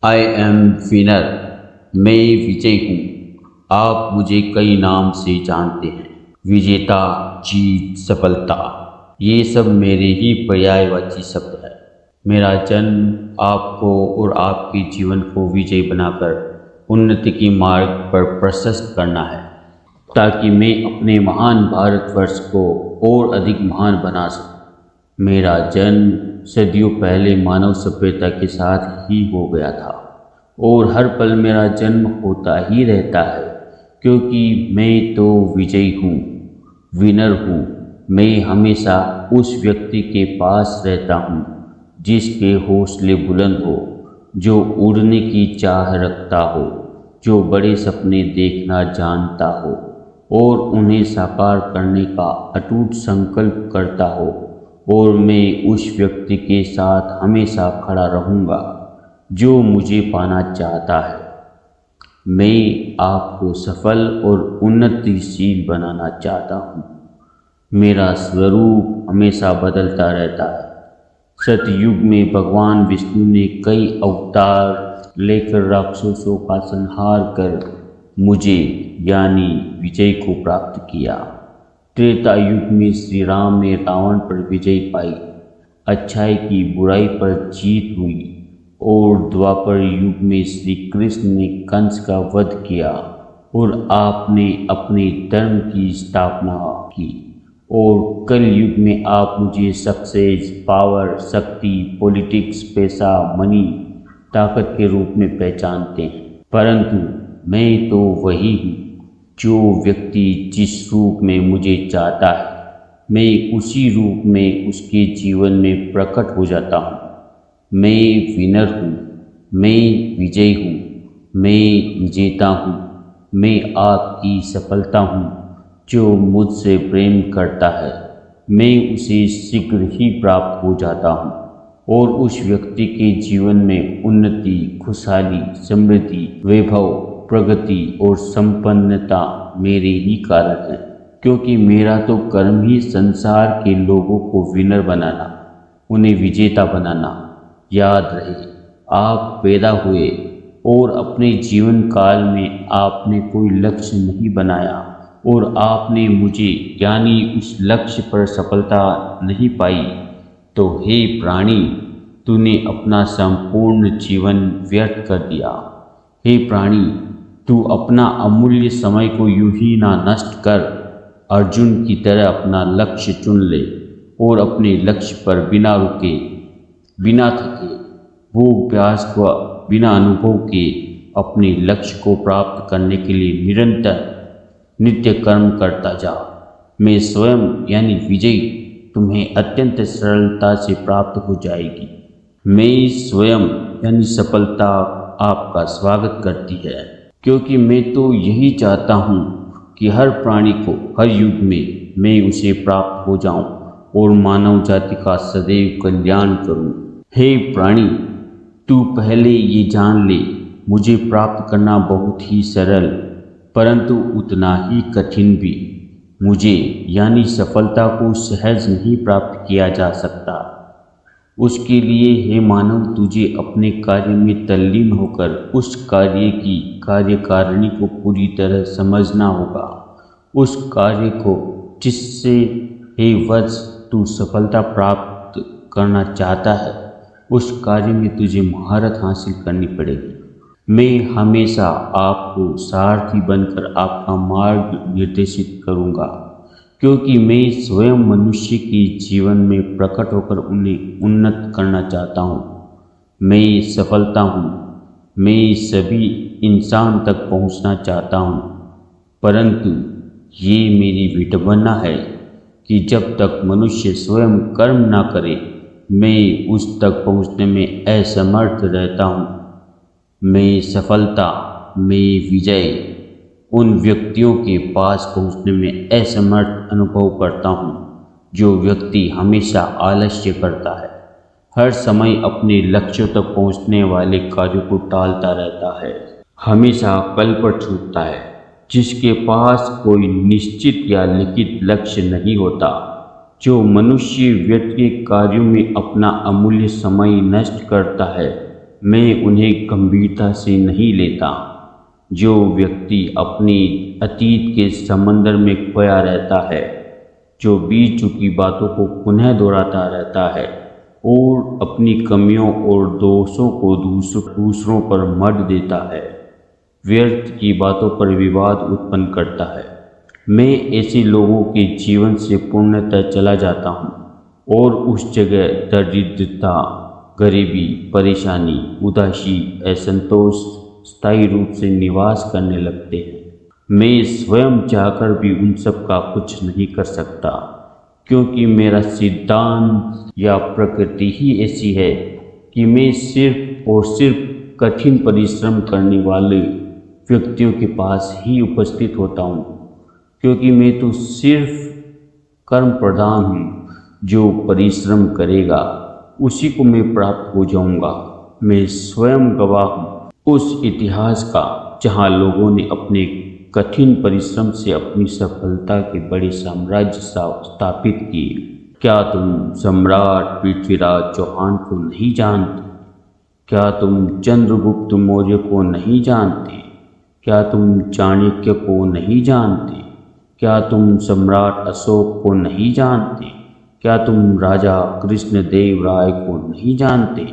I am winner. मैं विजय हूँ। आप मुझे कई नाम से जानते हैं। विजेता, जीत, सफलता, ये सब मेरे ही पर्यायवाची शब्द हैं। मेरा जन्म आपको और आपके जीवन को विजय बनाकर उन्नति के मार्ग पर प्रशस्त करना है, ताकि मैं अपने महान भारतवर्ष को और अधिक महान बना सकूं। मेरा जन्म सदियों पहले मानव सभ्यता के साथ ही हो गया था और हर पल मेरा जन्म होता ही रहता है, क्योंकि मैं तो विजयी हूँ, विनर हूँ। मैं हमेशा उस व्यक्ति के पास रहता हूँ जिसके हौसले बुलंद हो, जो उड़ने की चाह रखता हो, जो बड़े सपने देखना जानता हो और उन्हें साकार करने का अटूट संकल्प करता हो। और मैं उस व्यक्ति के साथ हमेशा खड़ा रहूँगा जो मुझे पाना चाहता है। मैं आपको सफल और उन्नतिशील बनाना चाहता हूँ। मेरा स्वरूप हमेशा बदलता रहता है। सतयुग में भगवान विष्णु ने कई अवतार लेकर राक्षसों का संहार कर मुझे यानी विजय को प्राप्त किया। त्रेता युग में श्री राम ने रावण पर विजय पाई, अच्छाई की बुराई पर जीत हुई और द्वापर युग में श्री कृष्ण ने कंस का वध किया और आपने अपने धर्म की स्थापना की। और कल युग में आप मुझे सक्सेस, पावर, शक्ति, पॉलिटिक्स, पैसा, मनी, ताकत के रूप में पहचानते हैं। परंतु मैं तो वही हूँ जो व्यक्ति जिस रूप में मुझे चाहता है, मैं उसी रूप में उसके जीवन में प्रकट हो जाता हूँ। मैं विनर हूँ, मैं विजयी हूँ, मैं विजेता हूँ। मैं आपकी सफलता हूँ। जो मुझसे प्रेम करता है, मैं उसे शीघ्र ही प्राप्त हो जाता हूँ और उस व्यक्ति के जीवन में उन्नति, खुशहाली, समृद्धि, वैभव, प्रगति और संपन्नता मेरे ही कारण है, क्योंकि मेरा तो कर्म ही संसार के लोगों को विनर बनाना, उन्हें विजेता बनाना। याद रहे, आप पैदा हुए और अपने जीवन काल में आपने कोई लक्ष्य नहीं बनाया और आपने मुझे यानी उस लक्ष्य पर सफलता नहीं पाई, तो हे प्राणी, तूने अपना संपूर्ण जीवन व्यर्थ कर दिया। हे प्राणी, तू अपना अमूल्य समय को यूं ही ना नष्ट कर। अर्जुन की तरह अपना लक्ष्य चुन ले और अपने लक्ष्य पर बिना रुके, बिना थके, भूख प्यास को बिना अनुभव के अपने लक्ष्य को प्राप्त करने के लिए निरंतर नित्य कर्म करता जा। मैं स्वयं यानी विजय तुम्हें अत्यंत सरलता से प्राप्त हो जाएगी। मैं स्वयं यानी सफलता आपका स्वागत करती है, क्योंकि मैं तो यही चाहता हूँ कि हर प्राणी को हर युग में मैं उसे प्राप्त हो जाऊं और मानव जाति का सदैव कल्याण करूं। हे प्राणी, तू पहले ये जान ले, मुझे प्राप्त करना बहुत ही सरल परंतु उतना ही कठिन भी। मुझे यानी सफलता को सहज नहीं प्राप्त किया जा सकता। उसके लिए हे मानव, तुझे अपने कार्य में तल्लीन होकर उस कार्य की कार्यकारिणी को पूरी तरह समझना होगा। उस कार्य को जिससे हे वत्स तू सफलता प्राप्त करना चाहता है, उस कार्य में तुझे महारत हासिल करनी पड़ेगी। मैं हमेशा आपको सारथी बनकर आपका मार्ग निर्देशित करूँगा, क्योंकि मैं स्वयं मनुष्य के जीवन में प्रकट होकर उन्हें उन्नत करना चाहता हूँ। मैं सफलता हूँ। मैं सभी इंसान तक पहुँचना चाहता हूँ, परंतु ये मेरी विडंबना है कि जब तक मनुष्य स्वयं कर्म ना करे, मैं उस तक पहुँचने में असमर्थ रहता हूँ। मैं सफलता, मैं विजय उन व्यक्तियों के पास पहुंचने में असमर्थ अनुभव करता हूं, जो व्यक्ति हमेशा आलस्य करता है, हर समय अपने लक्ष्यों तक पहुंचने वाले कार्यों को टालता रहता है, हमेशा कल पर छूटता है, जिसके पास कोई निश्चित या लिखित लक्ष्य नहीं होता, जो मनुष्य व्यर्थ के कार्यों में अपना अमूल्य समय नष्ट करता है, मैं उन्हें गंभीरता से नहीं लेता। जो व्यक्ति अपने अतीत के समंदर में खोया रहता है, जो बीत चुकी बातों को पुनः दोहराता रहता है और अपनी कमियों और दोषों को दूसरों पर मढ़ देता है, व्यर्थ की बातों पर विवाद उत्पन्न करता है, मैं ऐसे लोगों के जीवन से पूर्णतः चला जाता हूँ और उस जगह दरिद्रता, गरीबी, परेशानी, उदासी, असंतोष स्थायी रूप से निवास करने लगते हैं। मैं स्वयं चाहकर भी उन सब का कुछ नहीं कर सकता, क्योंकि मेरा सिद्धांत या प्रकृति ही ऐसी है कि मैं सिर्फ और सिर्फ कठिन परिश्रम करने वाले व्यक्तियों के पास ही उपस्थित होता हूँ, क्योंकि मैं तो सिर्फ कर्म प्रधान हूँ। जो परिश्रम करेगा उसी को मैं प्राप्त हो जाऊँगा। मैं स्वयं गवाह हूँ उस इतिहास का जहाँ लोगों ने अपने कठिन परिश्रम से अपनी सफलता के बड़े साम्राज्य स्थापित किए। क्या तुम सम्राट पृथ्वीराज चौहान को नहीं जानते? क्या तुम चंद्रगुप्त मौर्य को नहीं जानते? क्या तुम चाणक्य को नहीं जानते? क्या तुम सम्राट अशोक को नहीं जानते? क्या तुम राजा कृष्णदेव राय को नहीं जानते?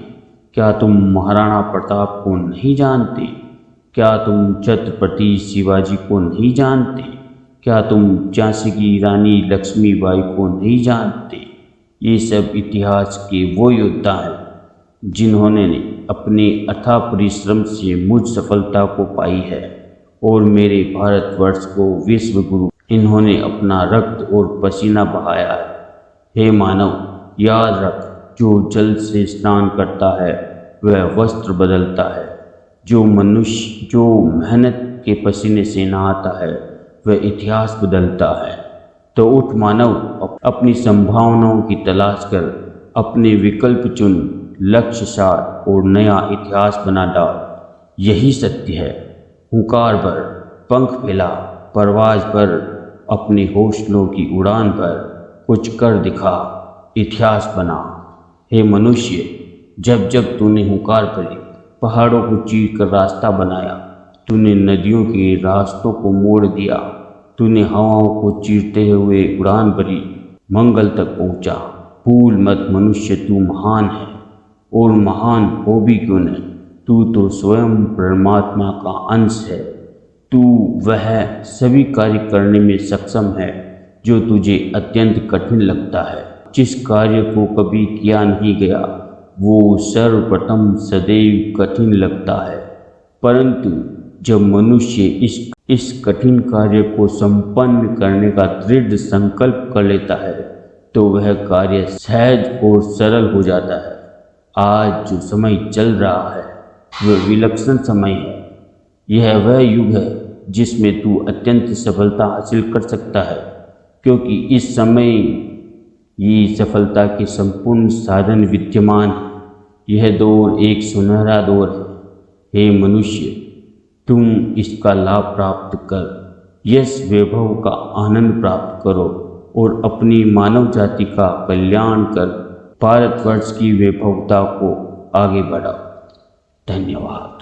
क्या तुम महाराणा प्रताप को नहीं जानते? क्या तुम छत्रपति शिवाजी को नहीं जानते? क्या तुम झांसी की रानी लक्ष्मीबाई को नहीं जानते? ये सब इतिहास के वो योद्धा हैं जिन्होंने अपने अथाह परिश्रम से मुझ सफलता को पाई है और मेरे भारतवर्ष को विश्व गुरु इन्होंने अपना रक्त और पसीना बहाया है। हे मानव, याद रख, जो जल से स्नान करता है वह वस्त्र बदलता है। जो मनुष्य जो मेहनत के पसीने से नहाता है वह इतिहास बदलता है। तो उठ मानव, अपनी संभावनाओं की तलाश कर, अपने विकल्प चुन, लक्ष्य साध और नया इतिहास बना डाल। यही सत्य है। हुंकार भर, पंख फैला, परवाज पर, अपने हौसलों की उड़ान पर, कुछ कर दिखा, इतिहास बना। हे मनुष्य, जब जब तूने हुंकार भरी, पहाड़ों को चीर कर रास्ता बनाया, तूने नदियों के रास्तों को मोड़ दिया, तूने हवाओं को चीरते हुए उड़ान भरी, मंगल तक पहुंचा। भूल मत मनुष्य, तू महान है, और महान हो भी क्यों नहीं, तू तो स्वयं परमात्मा का अंश है। तू वह सभी कार्य करने में सक्षम है जो तुझे अत्यंत कठिन लगता है। जिस कार्य को कभी किया नहीं गया वो सर्वप्रथम सदैव कठिन लगता है, परंतु जब मनुष्य इस कठिन कार्य को संपन्न करने का दृढ़ संकल्प कर लेता है तो वह कार्य सहज और सरल हो जाता है। आज जो समय चल रहा है वह विलक्षण समय है। यह वह युग है जिसमें तू अत्यंत सफलता हासिल कर सकता है, क्योंकि इस समय ये सफलता के संपूर्ण साधन विद्यमान हैं। यह दौर एक सुनहरा दौर है। हे मनुष्य, तुम इसका लाभ प्राप्त कर, यश वैभव का आनंद प्राप्त करो और अपनी मानव जाति का कल्याण कर भारतवर्ष की वैभवता को आगे बढ़ाओ। धन्यवाद।